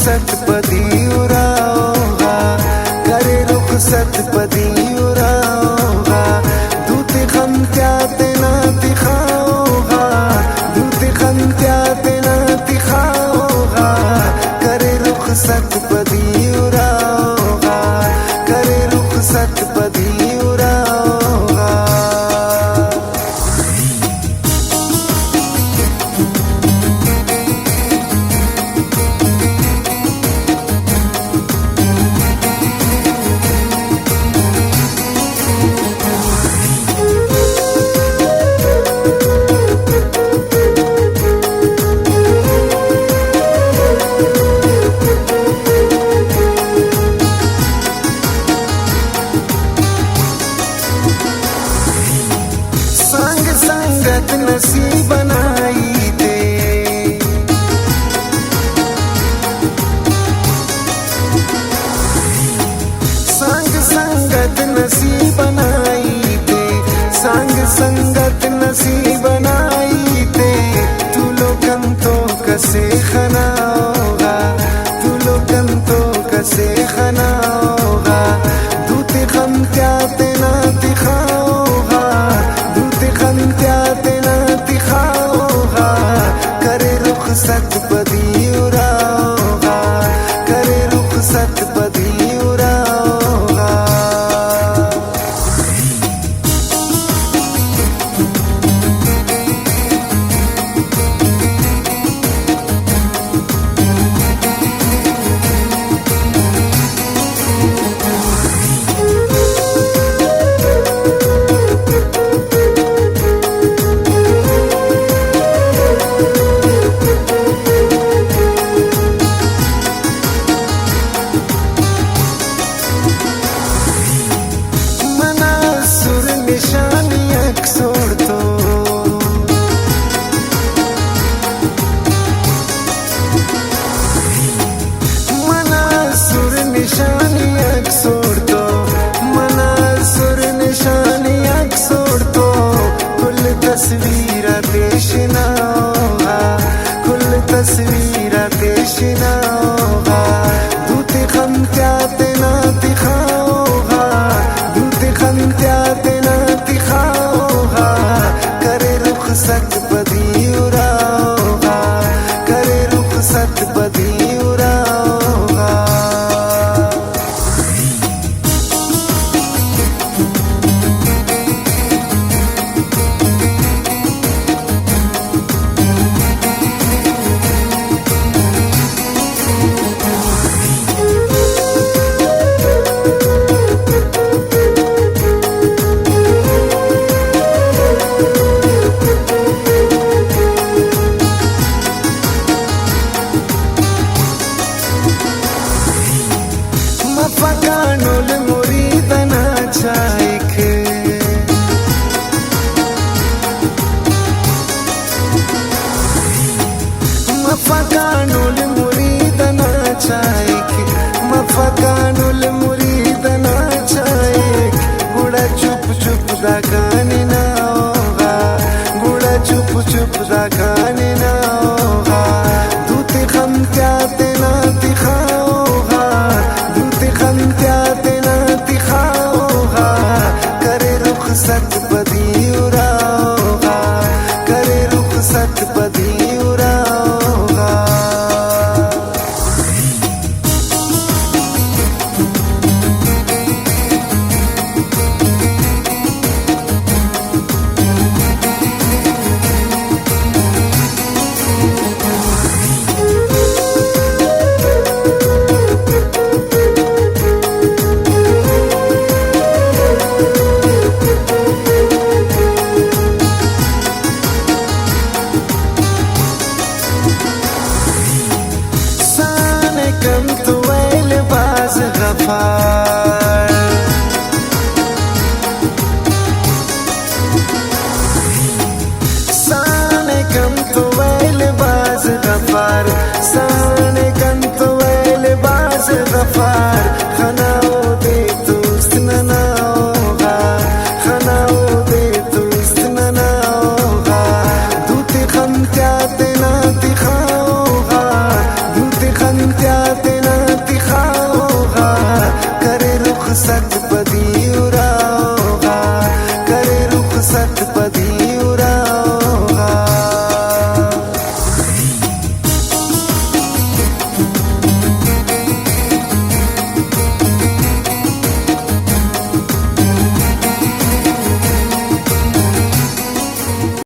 सतपदी उराओगा, करे रुख सतपदी उराओगा, दूते खम क्या तेना दिखाओगा, दूते खम क्या तेना दिखाओगा, करे रुख सतपदी उराओगा, करे रुख सतपदी उराओगा। संगत नसीब बनाई दे, संगत नसीब बनाई दे, संगत नसीब बनाई दे, तू लोगन तो कसे खनाओगा, तू लोगन तो कसे खनाओगा, दूते खम क्या तेना दिखाओगा, दूते खम क्या तेना दिखाओगा, करे रुख सतपदी उराओगा, करे रुख सतपदी उराओगा। तस्वीरा पेशना होगा, कुल तस्वीरा पेशना होगा, दूते खम क्या तेना दिखाओगा, दूते खम क्या तेना दिखाओगा, करे रुख सतपदी उराओगा, करे रुख सतपदी उराओगा। मफकानुल मुरीदना चाइक, मफकानुल मुरीदना चाइक, मफकानुल मुरीदना चाइक, गुड़ा चुप चुप दा गाने ना होगा, गुड़ा चुप चुप दा गाने ना होगा, दूते खम क्या तेना दिखाओगा, दूते खम क्या तेना दिखाओगा, करे रुख सतपदी उराओगा, करे रुख सतपदी उराओगा। सकता